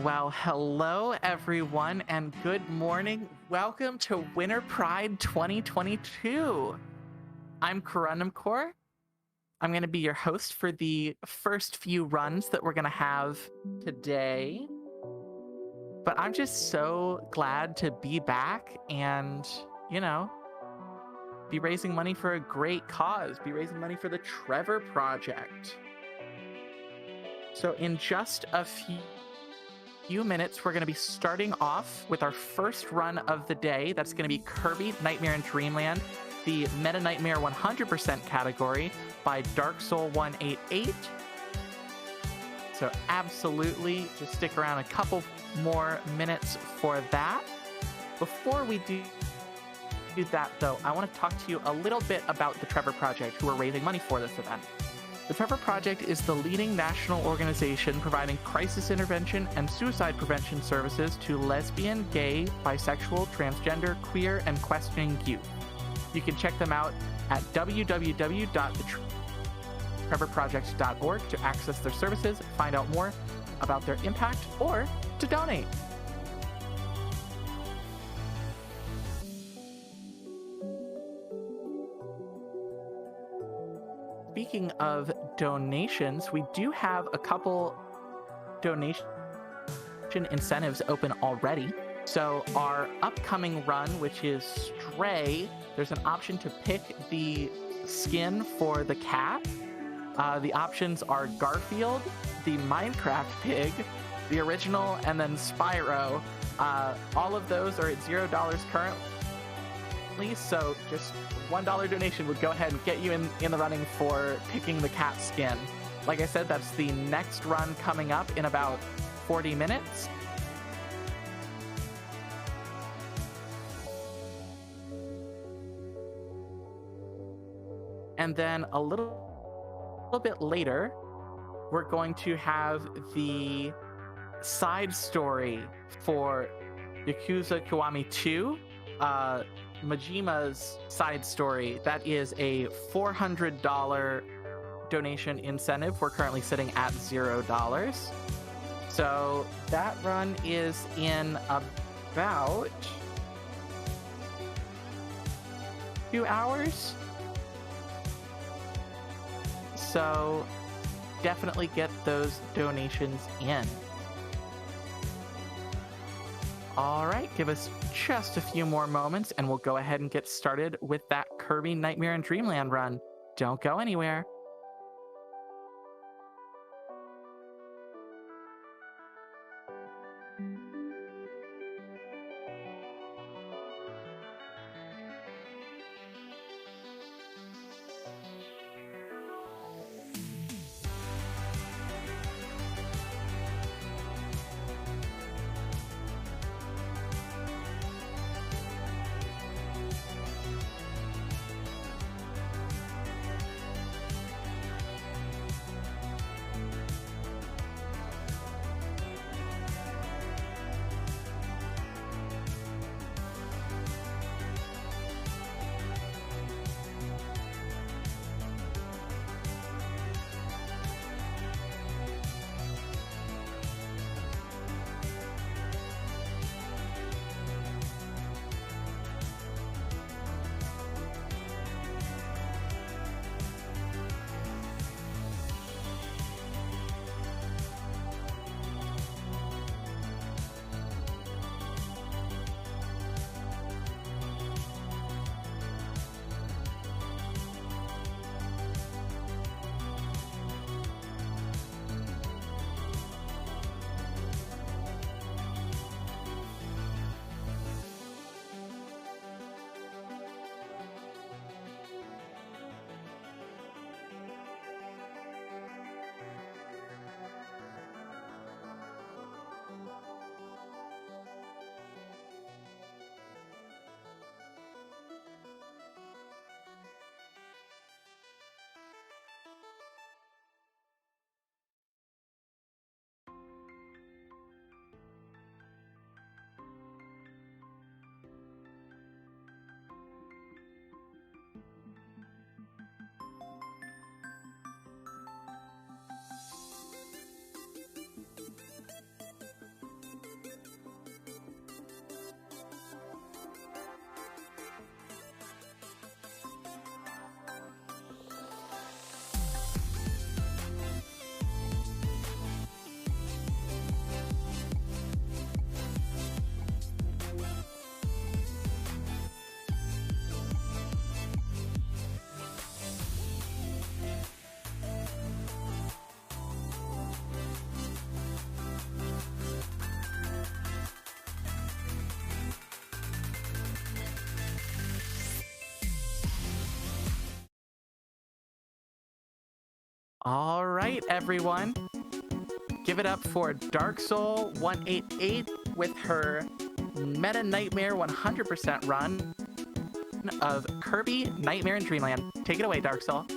Well, hello everyone and good morning. Welcome to Winter Pride 2022. I'm Karanamkor. I'm going to be your host for the first few runs that we're going to have today. But I'm just so glad to be back and, be raising money for a great cause, be raising money for the Trevor Project. So in just a few minutes, we're going to be starting off with our first run of the day. That's going to be Kirby, Knightmare in Dreamland, the Meta Knightmare 100% category by Darksol188. So absolutely, just stick around a couple more minutes for that. Before we do that, though, I want to talk to you a little bit about the Trevor Project, who are raising money for this event. The Trevor Project is the leading national organization providing crisis intervention and suicide prevention services to lesbian, gay, bisexual, transgender, queer, and questioning youth. You can check them out at www.thetrevorproject.org to access their services, find out more about their impact, or to donate. Speaking of donations, we do have a couple donation incentives open already. So our upcoming run, which is Stray, there's an option to pick the skin for the cat. The options are Garfield, the Minecraft pig, the original, and then Spyro. All of those are at $0 currently, so just $1 donation would go ahead and get you in the running for picking the cat skin. Like I said, that's the next run coming up in about 40 minutes. And then a little bit later, we're going to have the side story for Yakuza Kiwami 2. Majima's side story. That is a $400 donation incentive. We're currently sitting at $0. So that run is in about 2 hours. So definitely get those donations in. All right, give us just a few more moments and we'll go ahead and get started with that Kirby Knightmare in Dreamland run. Don't go anywhere. All right, everyone. Give it up for Darksol188 with her Meta Knightmare 100% run of Kirby, Knightmare, and Dreamland. Take it away, Darksol.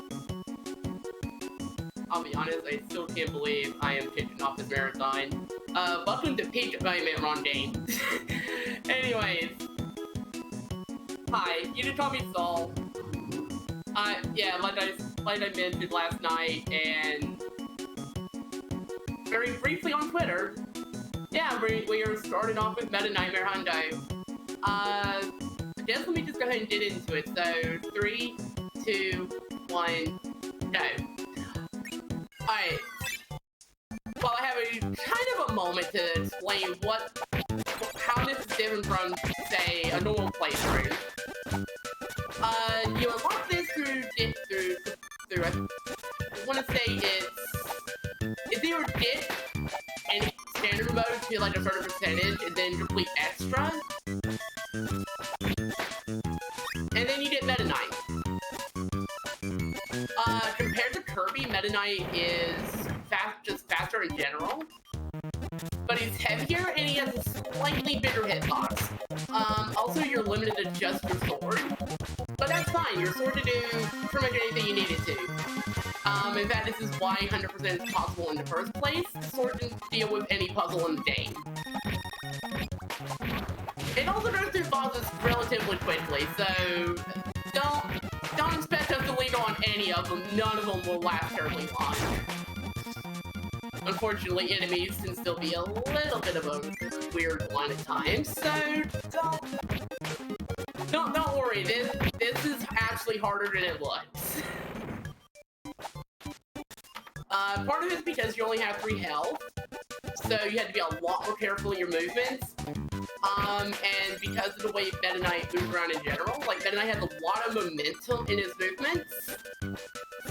I'll be honest, I still can't believe I am kicking off this marathon. Welcome to Peach Nightmare Rondane. Anyways. Hi, you can call me Saul. Yeah, like I mentioned last night, and very briefly on Twitter, yeah, we are starting off with Meta Knightmare Hundo. I guess let me just go ahead and get into it. So, 3, 2, 1, go. Alright. Well, I have a kind of a moment to explain how this is different from, say, a normal playthrough. You unlock this through I want to say it's either get any standard mode to like a certain percentage and then complete extra. And then you get Meta Knight. Compared to Kirby, Meta Knight is just faster in general. But he's heavier and he has a slightly bigger hitbox. Also, you're limited to just your sword. But that's fine, your sword to do pretty much anything you need it to. In fact, this is why 100% is possible in the first place. The sword can deal with any puzzle in the game. It also goes through bosses relatively quickly, so don't expect us to lean on any of them. None of them will last terribly long. Unfortunately, enemies can still be a little bit of a weird one at times, so don't worry. This is actually harder than it looks. Part of it is because you only have 3 health, so you have to be a lot more careful in your movements. And because of the way Meta Knight moves around in general, like Meta Knight has a lot of momentum in his movements.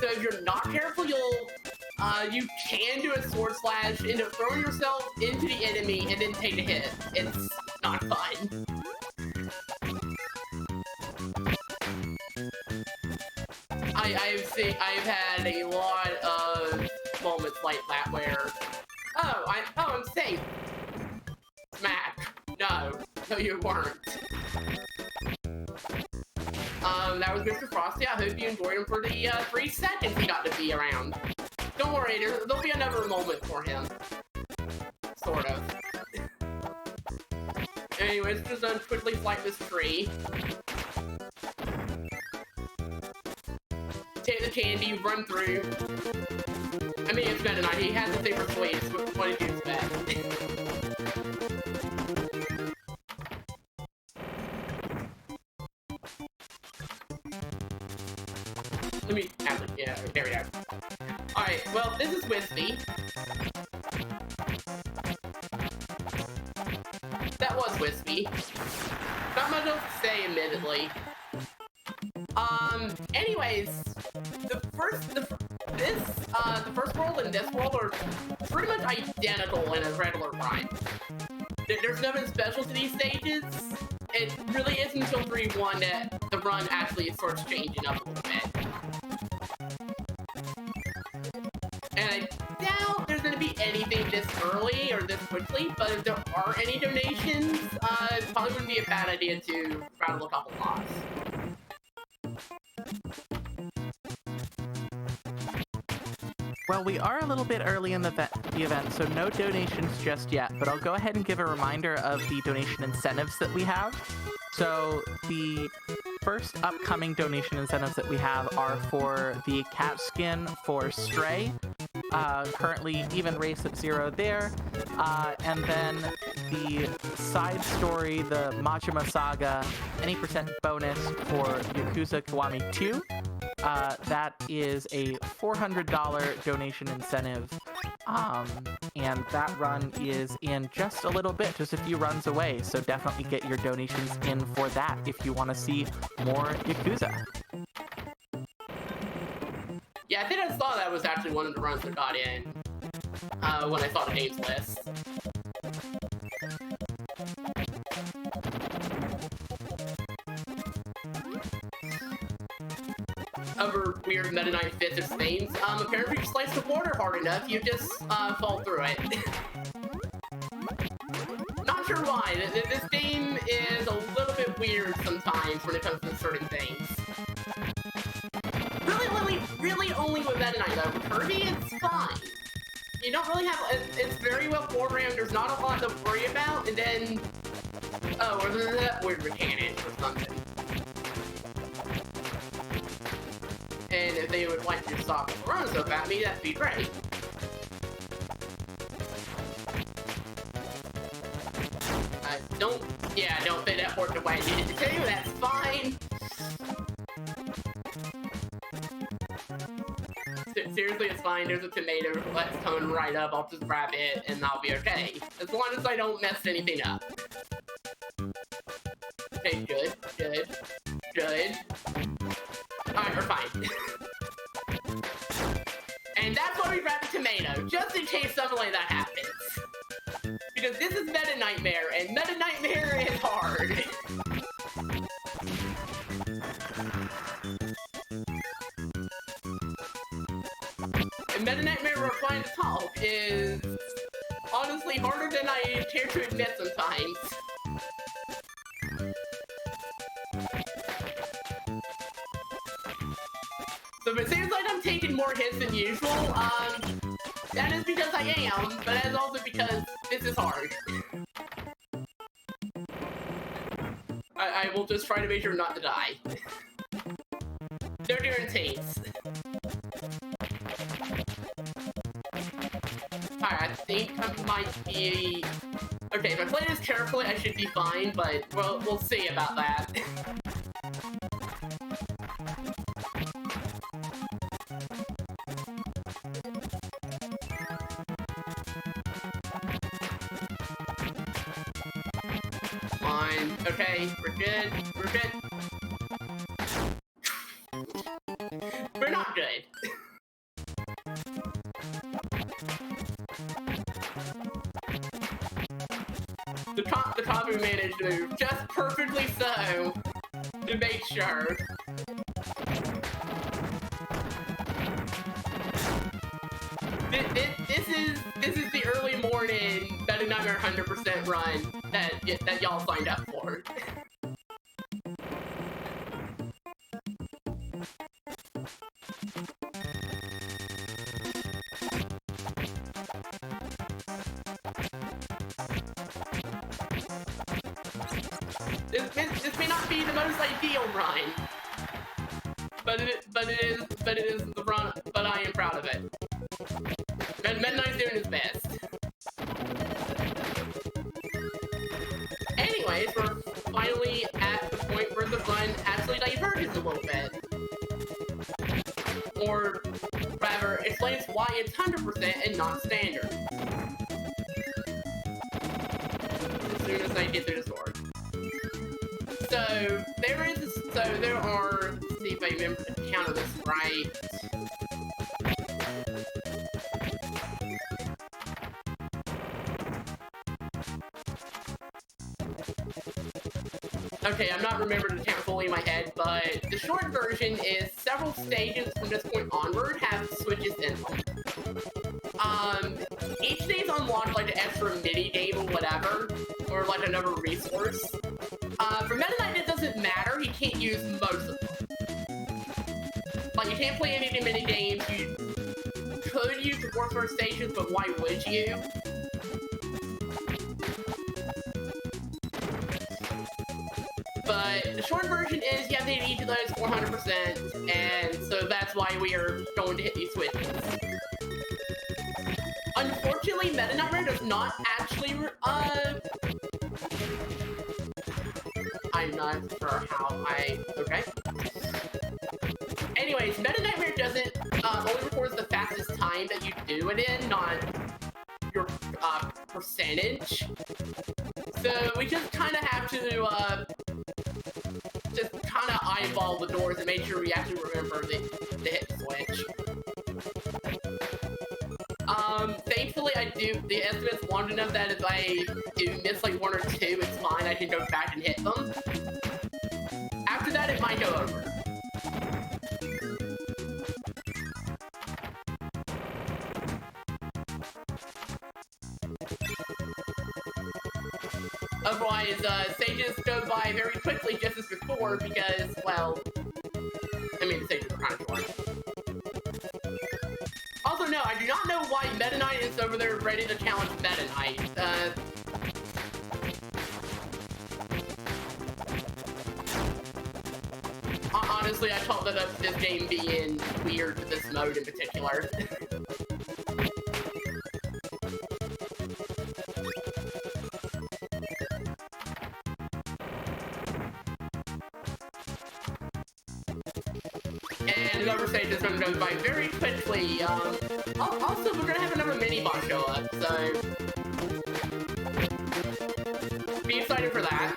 So if you're not careful, you can do a sword slash, end up throwing yourself into the enemy and then take a hit. It's not fun. I've had a lot of moments like that where, I'm safe. Smack. No, you weren't. That was Mr. Frosty. I hope you enjoyed him for the 3 seconds he got to be around. Don't worry, there'll be another moment for him. Sort of. Anyways, just quickly flight this tree. Take the candy, run through. I mean, it's Meta Knight. He has the saber blades. What did you expect? Let me have it. Yeah, there we go. Alright, well, this is Wispy. That was Wispy. Not much else to say, admittedly. Anyways, the first world and this world are pretty much identical in a regular run. There's nothing special to these stages. It really isn't until 3-1 that the run actually starts changing up a little bit. And I doubt there's going to be anything this early or this quickly, but if there are any donations, it probably wouldn't be a bad idea to rattle a couple lots. Well, we are a little bit early in the event, so no donations just yet, but I'll go ahead and give a reminder of the donation incentives that we have. So the first upcoming donation incentives that we have are for the cat skin for Stray, currently even race at 0 there, and then the side story, the Majima Saga, any percent bonus for Yakuza Kiwami 2. That is a $400 donation incentive, and that run is in just a little bit, just a few runs away, so definitely get your donations in for that if you want to see more Yakuza. Yeah, I think I saw that was actually one of the runs that got in, when I saw the names list. weird Meta Knight fits its themes. Apparently if you slice the border hard enough, you just fall through it. Not sure why. This game is a little bit weird sometimes when it comes to certain things. Really only with Meta Knight though. Kirby, it's fine. You don't really have, it's very well programmed, there's not a lot to worry about, and then, oh, or there's that weird mechanic or something. And if they would like to stop running so fast, maybe that'd be great. Don't say that word the way I needed to tell you, that's fine. Seriously, it's fine. There's a tomato that's coming right up. I'll just grab it and I'll be okay. As long as I don't mess anything up. Okay, good. Alright, we're fine. And that's why we grab the tomato, just in case something like that happens. Because this is Meta Knightmare, and Meta Knightmare is hard. And Meta Knightmare replying to talk is honestly harder than I care to admit sometimes. So if it seems like I'm taking more hits than usual, that is because I am, but that is also because this is hard. I will just try to make sure not to die. No guarantees. Alright, I think I might be... Okay, if I play this carefully, I should be fine, but we'll see about that. Fine. Okay, we're good. We're not good. The top we managed to move just perfectly so to make sure. This is the early morning Meta Knightmare 100% run that y'all signed up for. This may not be the most ideal run, but it is the run. But I am proud of it. Meta Knight's doing his best. Anyways, we're finally at the point where the run actually diverges a little bit, or rather, explains why it's 100% and not standard. As soon as I get through the sword. So there are, let's see if I remember the count of this right. Okay, I'm not remembering the count fully in my head, but the short version is several stages from this point onward have switches in them. Each stage unlocks like an extra mini game or whatever, or like another resource. For Meta Knight, it doesn't matter. He can't use most of them. Like, you can't play any of the mini games. You could use the warfare stations, but why would you? But the short version is you have to hit each of those 400%, and so that's why we are going to hit these switches. Unfortunately, Meta Knightmare does not actually, I'm not sure how okay. Anyways, Meta Knightmare doesn't, only records the fastest time that you do it in, not your, percentage. So we just kind of have to, just kind of eyeball the doors and make sure we actually remember to hit switch. Thankfully the estimate's long enough that if I do miss like one or two, it's fine, I can go back and hit them. After that, it might go over. Otherwise, stages go by very quickly just as before because, well, I mean, the stages are kind of short. Also, no, I do not know why Meta Knight is over there ready to challenge Meta Knight. Honestly, I chalked that up to this game being weird to this mode in particular. And another stage is going to go by very quickly. Also, we're going to have another mini-boss show up, so be excited for that.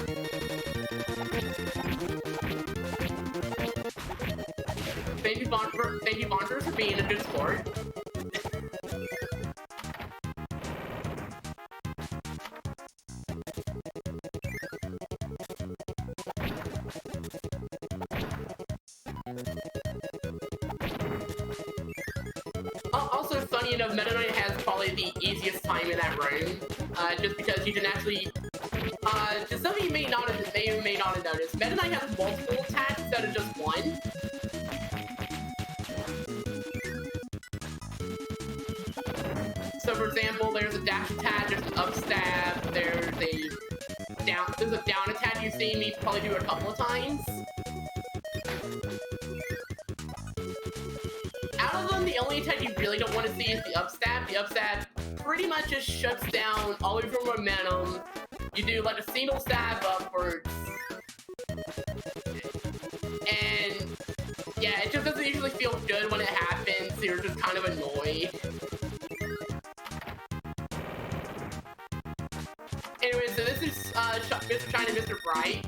Thank you, Bonchers, for being a good sport. Also, funny enough, Meta Knight has probably the easiest time in that room, just because you can actually, just some of you may not have noticed, Meta Knight has multiple attacks instead of just one. So, for example, there's a dash attack, there's an up stab, there's a down attack you've seen me probably do a couple of times. Out of them, the only attack you really don't want to see is the up stab. The up stab pretty much just shuts down all of your momentum. You do like a single stab upwards. And yeah, it just doesn't usually feel good when it happens, so you're just kind of annoyed. Anyway, so this is Mr. Shine and Mr. Bright,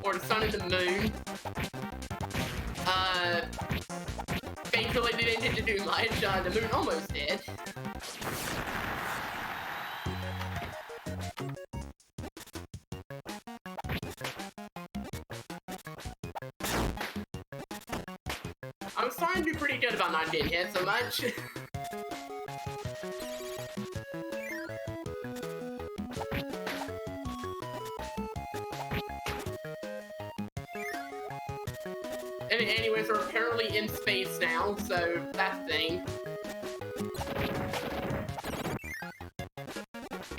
or the Sun and the Moon. Thankfully they didn't get to do much. The moon almost did. I was trying to do pretty good about not getting hit so much. Anyways, we're apparently in space now, so that's the thing.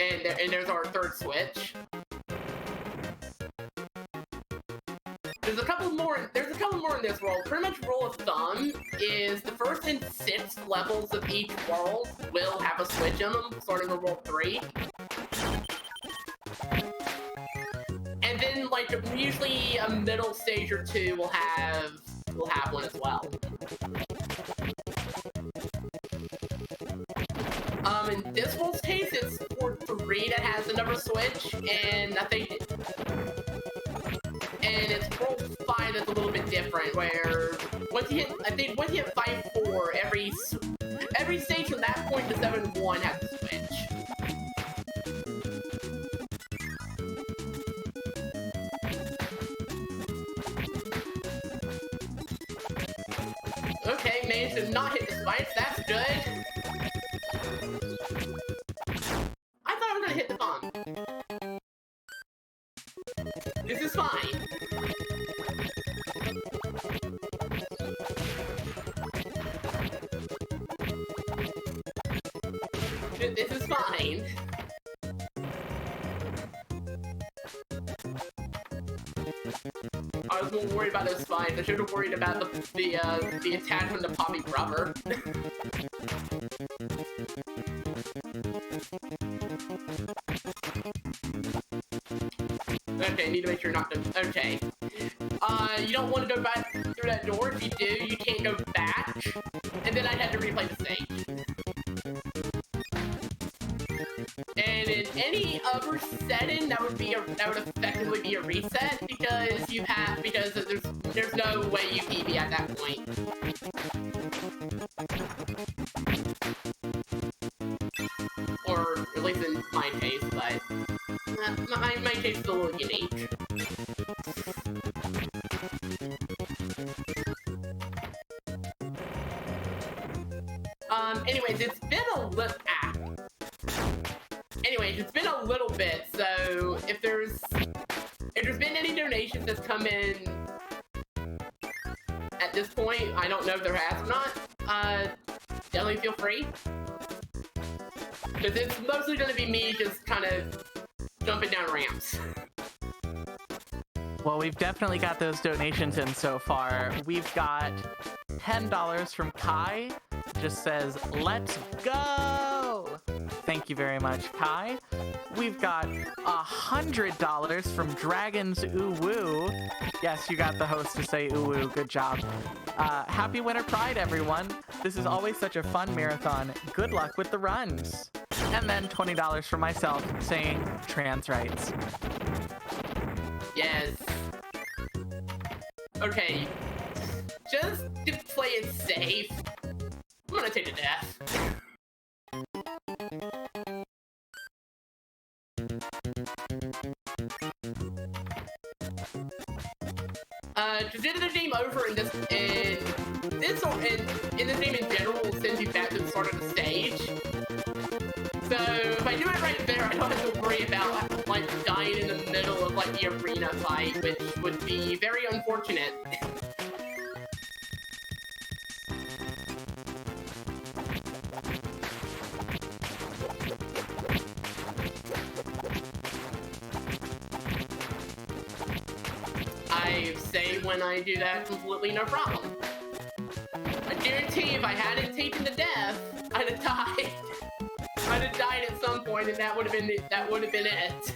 And there's our third switch. There's a couple more in this world. Pretty much rule of thumb is the first and 6 levels of each world will have a switch in them, starting with world 3. And then, like, usually a middle stage or 2 will have one as well. In this world's case, it's Port 3 that has another switch, and I think it's World 5 that's a little bit different, where once you hit 5-4, every stage from that point to 7-1 has a switch. Okay, managed to not hit the spikes, that's good. I thought I was gonna hit the bomb. This is fine. This is fine. I was more worried about those spines. I should have worried about the attack from the poppy rubber. Okay, need to make sure not to. Okay. You don't want to go back through that door. If you do, you can't go back. And then I'd have to replay the stage. And in any other setting, that would effectively be a reset because there's no way you PB at that point. Or at least in my case, but my case is a little unique. Anyways, it's been a little anyways, it's been a little bit, so if there's been any donations that's come in at this point, I don't know if there has or not, definitely feel free. Because it's mostly going to be me just kind of jumping down ramps. Well, we've definitely got those donations in so far. We've got $10 from Kai. Just says, let's go! Thank you very much, Kai. We've got $100 from Dragons Ooh Woo. Yes, you got the host to say ooh woo. Good job. Happy Winter Pride, everyone. This is always such a fun marathon. Good luck with the runs. And then $20 from myself saying trans rights. Yes. Okay. Just to play it safe, I'm gonna take a death. Just get the game over in this game in general will send you back to the start of the stage. So if I do it right there, I don't have to worry about like dying in the middle of like the arena fight, which would be very unfortunate. I say when I do that, completely no problem. I guarantee if I hadn't taken the death, I'd have died. I'd have died at some point, and that would have been it.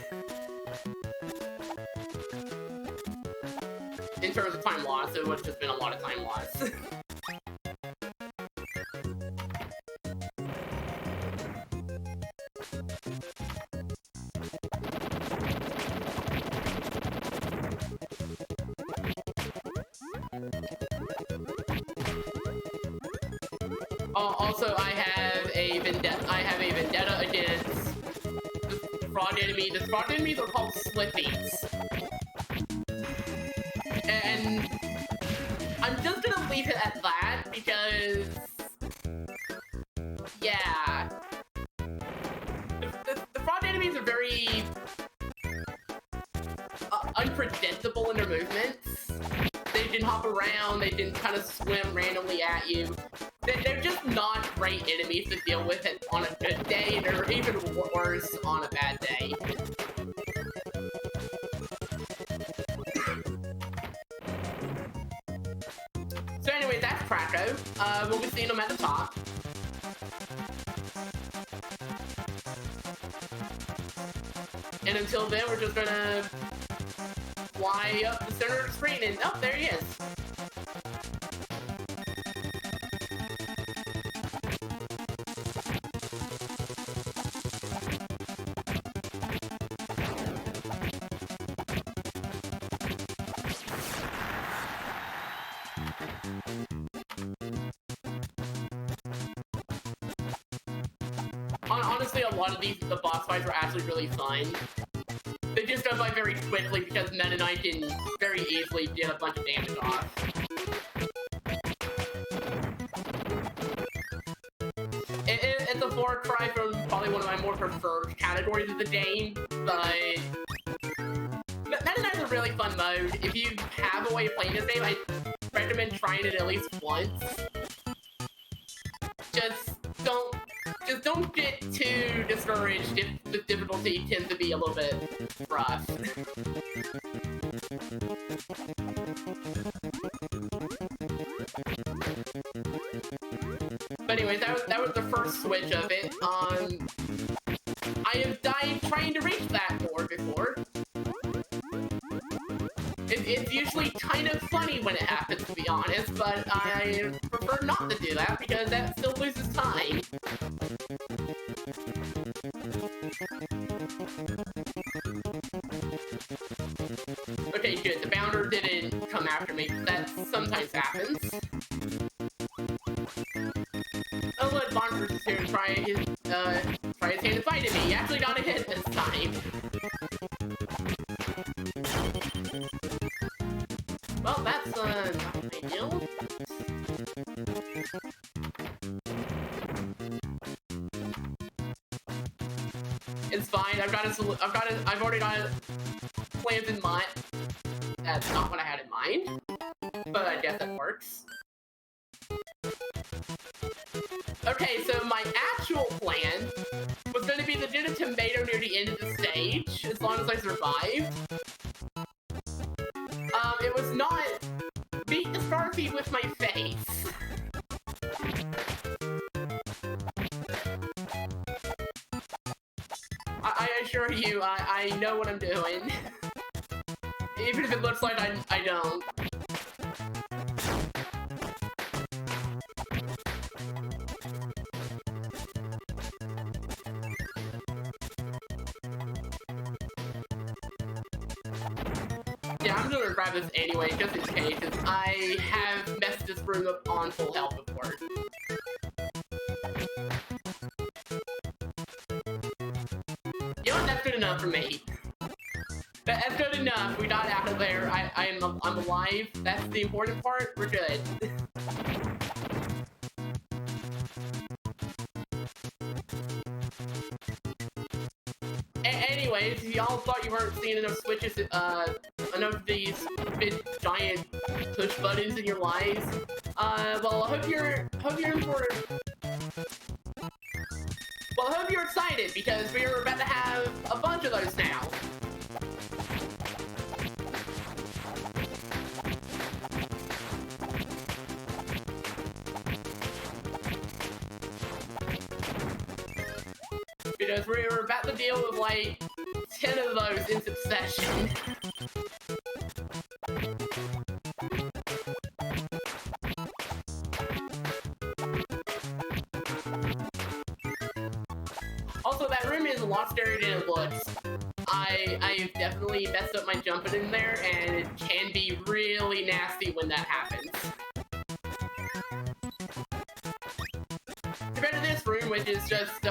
In terms of time loss, it would have just been a lot of time loss. Also, I have a vendetta against the fraud enemy. The fraud enemies are called Slippies. And I'm just gonna leave it at that because, yeah. The fraud enemies are very unpredictable in their movements. They can hop around, they can kind of swim randomly at you. They're just not great enemies to deal with it on a good day, and they're even worse on a bad day. So anyway, that's Krakow. We'll be seeing them at the top. And until then, we're just gonna fly up the center of the screen, and oh, there he is. Honestly, a lot of the boss fights were actually really fun. They just go by very quickly because Meta Knight can very easily get a bunch of damage off. It's a far cry from probably one of my more preferred categories of the game, but Meta Knight's a really fun mode. If you have a way of playing this game, I recommend trying it at least once. Just don't get too discouraged if the difficulty tends to be a little bit rough. But anyway, that was the first switch of it. I have died trying to reach that door before. It's usually kind of funny when it happens, to be honest, but I prefer not to do that because that still loses time. Okay, good. The bounder didn't come after me. That sometimes happens. I'll let Bonfers is here and try his hand to fight at me. He actually got a hit this time. Well, that's not ideal. It's fine. I've already got plans in mind. That's not what I had in mind, but I guess it works. Okay, so my actual plan was going to be to get a tomato near the end of the stage, as long as I survive. It was not beat the Starfy with my face. I assure you, I know what I'm doing. Even if it looks like I don't. Yeah, I'm gonna grab this anyway, just in case, because I have messed this room up on full health before. You know what? That's good enough for me. That's good enough. We got out of there. I'm alive. That's the important part. We're good. Anyways, y'all thought you weren't seeing enough switches, enough of these big giant push buttons in your lives. Well, I hope you're Well, I hope you're excited because we're about to have a bunch of those now. Because we're about to deal with like 10 of those in succession. Also, that room is a lot scarier than it looks. I've definitely messed up my jumping in there, and it can be really nasty when that happens. Compared to this room, which is just,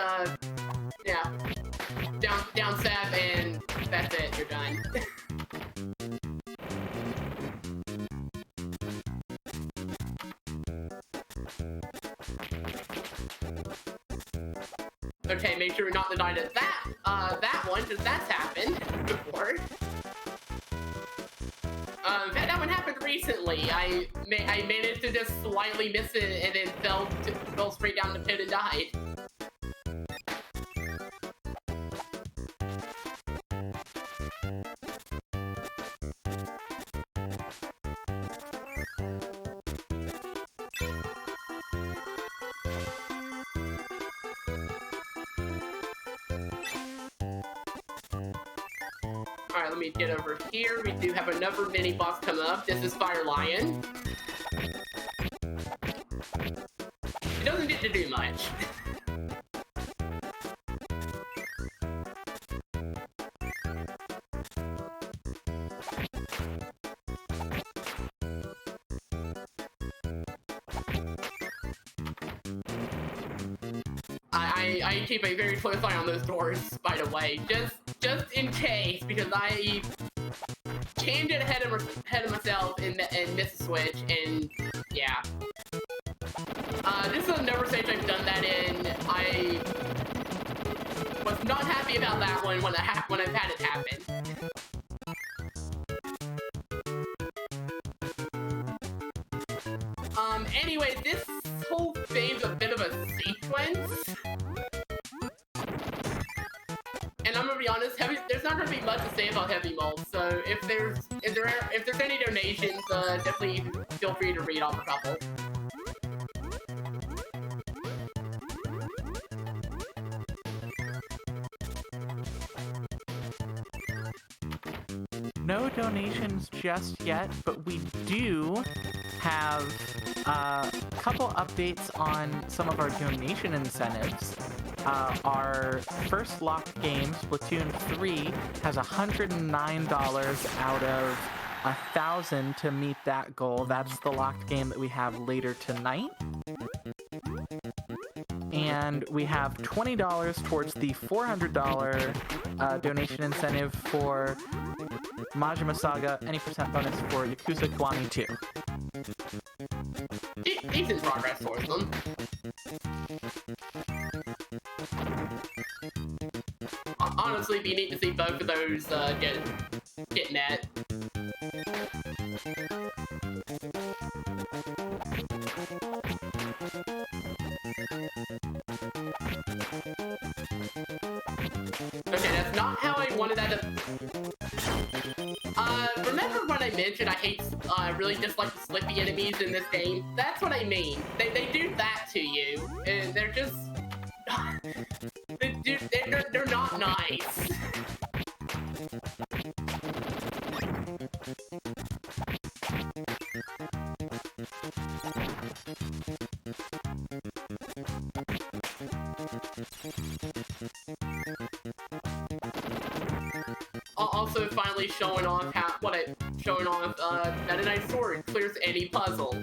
yeah, down stab, and that's it, you're done. Okay, make sure we're not denied at that one, because that's happened before. That one happened recently. I managed to just slightly miss it and then fell straight down the pit and died. Alright, let me get over here. We do have another mini boss come up. This is Fire Lion. He doesn't get to do much. I keep a very close eye on those doors, by the way, just in case, because I can get ahead of myself and miss a switch, and yeah. This is another stage I've done that in. I was not happy about that one when I've had it happen. Anyway, this whole thing's a bit of a sequence. And I'm gonna be honest, there's not gonna be much to say about Heavy Mold, so if there's any donations, definitely feel free to read off a couple. No donations just yet, but we do have a couple updates on some of our donation incentives. Our first locked game, Splatoon 3, has $109 out of 1,000 to meet that goal. That's the locked game that we have later tonight. And we have $20 towards the $400 donation incentive for Majima Saga, any percent bonus for Yakuza Kiwami 2. Decent progress towards them. honestly be neat to see both of those get met. Okay, that's not how I wanted that to... remember when I mentioned I hate, really dislike the slippy enemies in this game? That's what I mean. They do that to you, and they're just... they're not nice. Also, finally showing off that a nice sword clears any puzzle.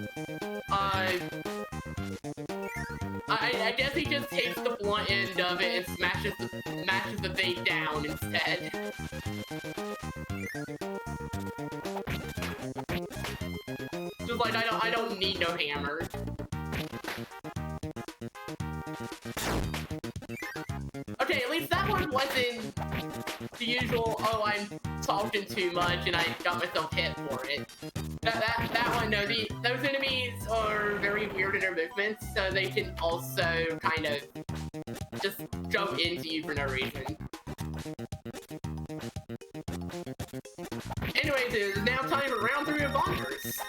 I guess he just takes the blunt end of it and smashes the thing down instead. Just like I don't need no hammer. Okay, at least that one wasn't the usual, oh, I'm talking too much and I got myself hit for it. That one, no, those enemies are very weird in their movements, so they can also kind of just jump into you for no reason. Anyways, it is now time for round 3 of Bonkers.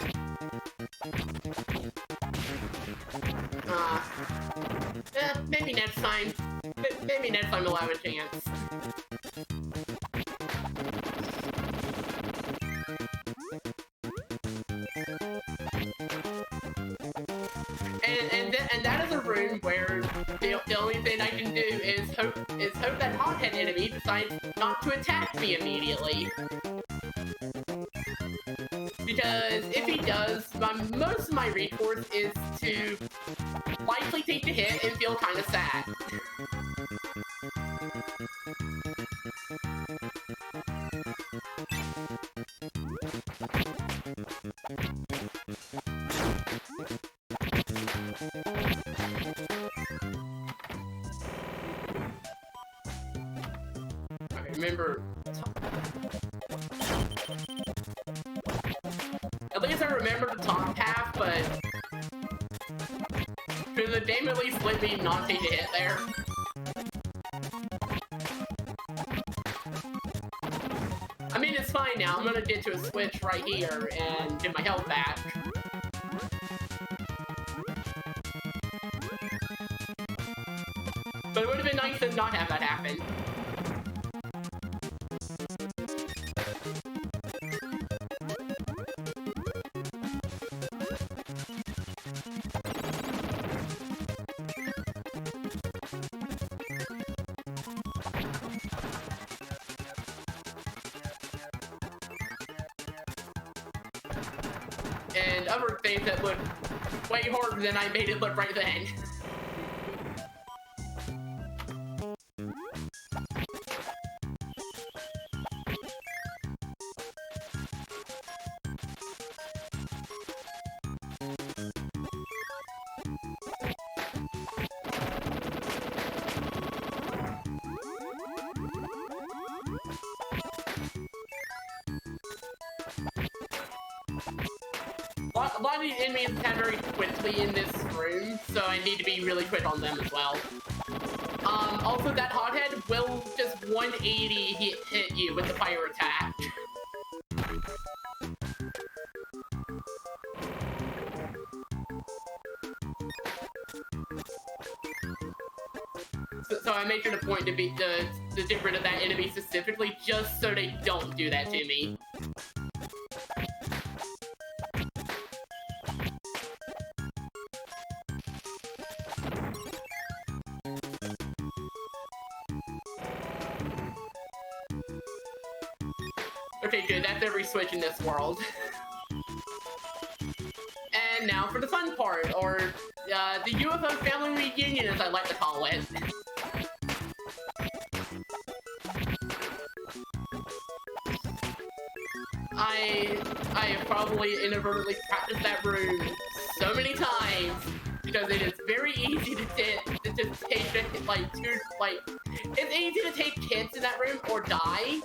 Maybe next time. Maybe next time we'll have a chance. And that is a room where the only thing I can do is hope that hothead enemy decides not to attack me immediately. Because if he does, most of my recourse is to likely take the hit and feel kind of sad. Remember, at least I remember the top half, but could the game at least let me not take a hit there? I mean, it's fine now. I'm gonna get to a switch right here and get my health back. But it would have been nice to not have that happen. And other things that look way harder than I made it look right then. A lot of these enemies attack very quickly in this room, so I need to be really quick on them as well. Also, that hothead will just 180 hit you with the fire attack. So I made sure to point to get rid of that enemy specifically, just so they don't do that to me. Okay, good, that's every switch in this world. And now for the fun part, or the UFO family reunion, as I like to call it. I have probably inadvertently practiced that room so many times, because it is very easy to just take it's easy to take hits in that room or die.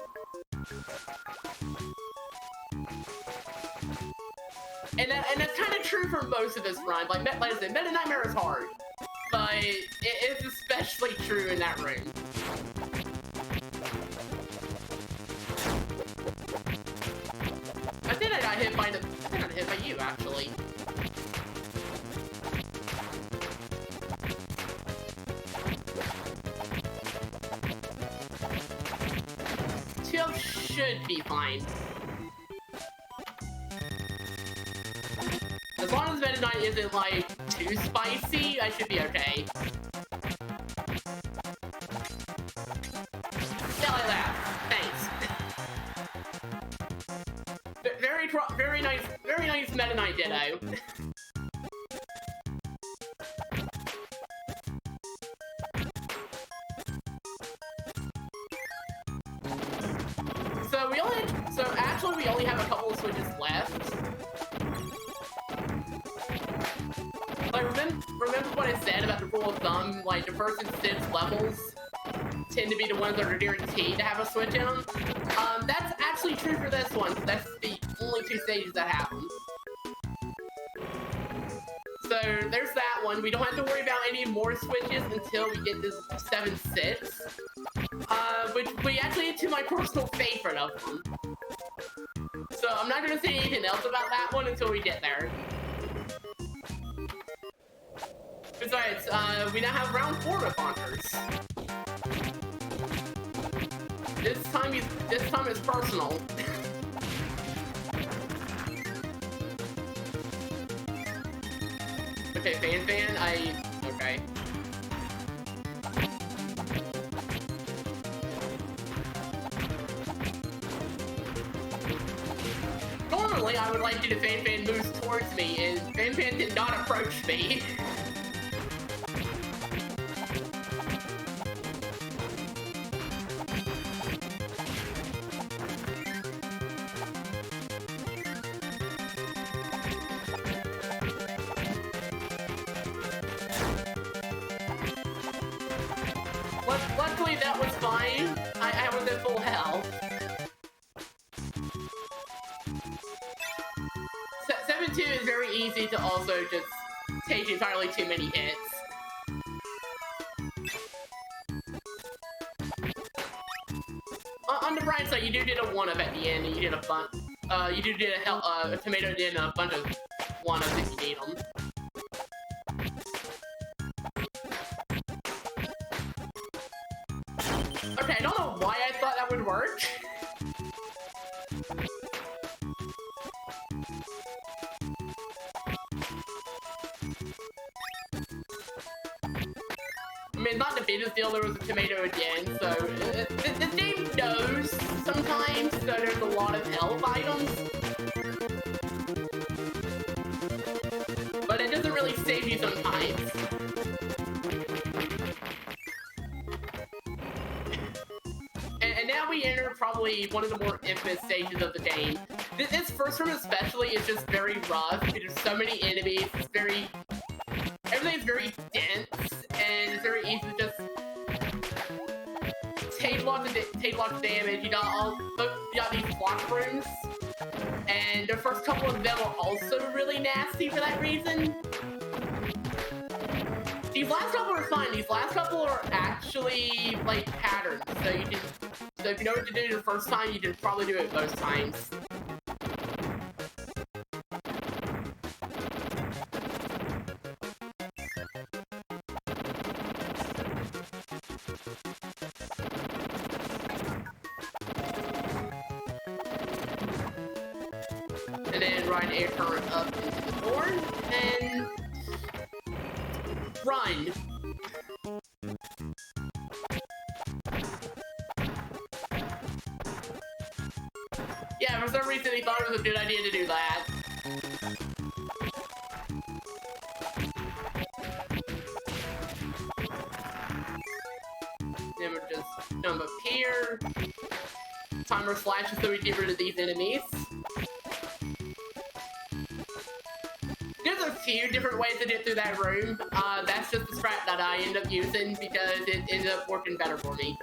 And that's kind of true for most of this run. Like I said, Meta Knightmare is hard, but it is especially true in that room. I think I got hit by you actually. Should be fine. As long as Meta Knight isn't like too spicy, I should be okay. Yeah, like that. Thanks. Very nice Meta Knight Ditto. We only have a couple of switches left. Like, remember what I said about the rule of thumb? Like, the first and 6th levels tend to be the ones that are guaranteed to have a switch in them. That's actually true for this one. That's the only 2 stages that happen. So, there's that one. We don't have to worry about any more switches until we get to 7-6. Which we actually get to my personal favorite of them. So I'm not gonna say anything else about that one until we get there. Besides, we now have round 4 with Hunters. This time it's personal. Okay, Fan, okay. Normally, I would like you to Fan moves towards me, and Fan did not approach me. Luckily, that was fine. I was at full health. 7-2 is very easy to also just take entirely too many hits. On the bright side, you do get a 1-up at the end, and you did a bunch. You do get a tomato did a bunch of 1-ups if you need them. Okay, I don't know why I thought that would work. I mean, not the biggest deal, there was a tomato again, so this game knows sometimes that there's a lot of health items. But it doesn't really save you sometimes. And now we enter probably one of the more infamous stages of the game. This first room especially is just very rough. There's so many enemies, everything's very dense, and it's very easy to just take lots of damage. You got these block rooms, and the first couple of them are also really nasty for that reason. These last couple are fine. These last couple are actually like patterns, so if you know what to do the first time, you can probably do it most times. And then ride air current up into the door, and run. Yeah, for some reason he thought it was a good idea to do that. Then we'll just jump up here. Timer flashes so we get rid of these enemies. There's a 2 different ways to get through that room. That's just the strat that I end up using because it ended up working better for me.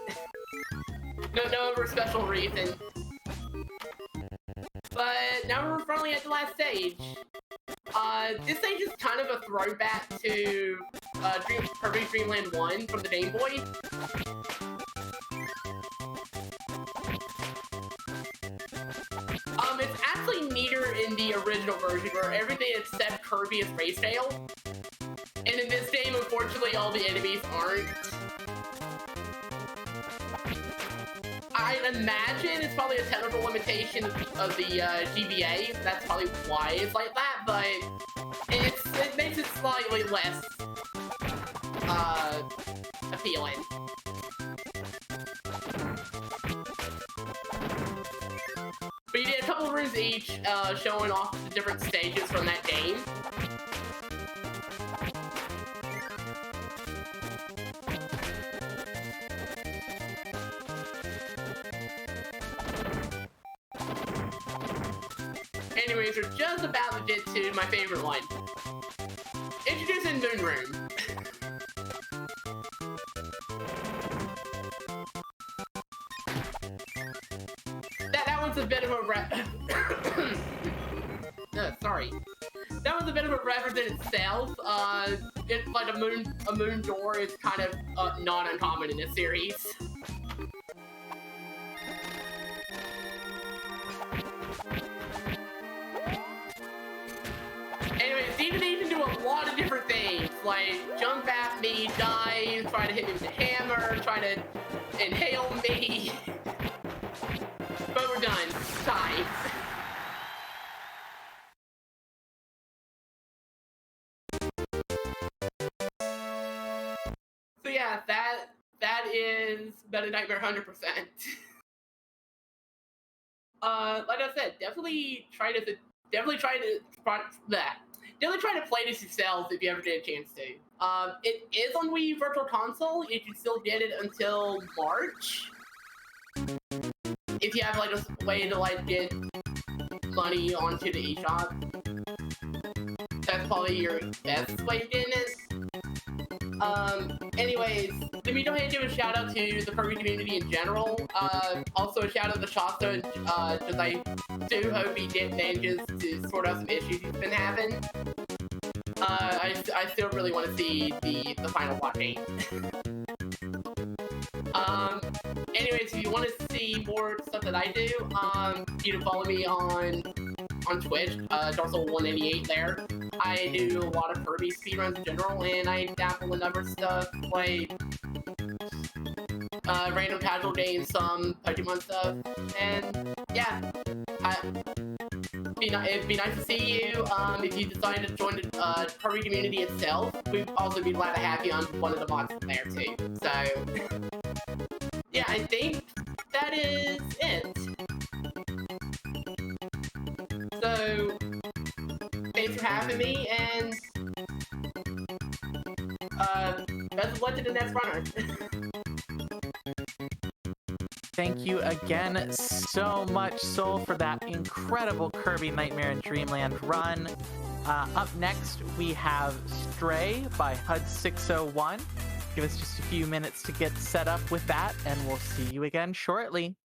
No other special reason. But now we're finally at the last stage. This stage is kind of a throwback to Kirby Dream Land 1 from the Game Boy. It's actually neater in the original version where everything except Kirby is race tail. And in this game, unfortunately, all the enemies aren't. I imagine it's probably a technical limitation of the GBA. That's probably why it's like that, but it makes it slightly less appealing. But you did a couple of rooms each, showing off the different stages from that game. Anyways, we're just about to get to my favorite one. Introducing Moon Room. That one's a bit of a sorry. That was a bit of a reference in itself. It's like a moon door is kind of not uncommon in this series. Anyways, Demon can do a lot of different things, like jump at me, dive, try to hit me with a hammer, try to inhale me. But we're done. Time. So yeah, that is Better Nightmare 100%. Like I said, definitely try to play this yourselves if you ever get a chance to. It is on Wii Virtual Console. You can still get it until March. If you have like a way to like get money onto the eShop, that's probably your best way of getting it. Anyways, let me go ahead and give a shout out to the Kirby community in general. Also a shout out to Shasta, because I do hope he manages to sort out some issues he's been having. I still really want to see the final blockade. Anyways, if you want to see more stuff that I do, you can follow me on Twitch, Darksol188 there. I do a lot of Kirby speedruns in general, and I dabble in other stuff like random casual games, some Pokemon stuff, and yeah, it'd be nice to see you. If you decide to join the Kirby community itself, we'd also be glad to have you on one of the mods there too. So yeah, I think that is it. So thanks for having me, and best of luck to the next runner. Thank you again so much, Soul, for that incredible Kirby Nightmare in Dreamland run. Up next, we have Stray by HUD601. Give us just a few minutes to get set up with that, and we'll see you again shortly.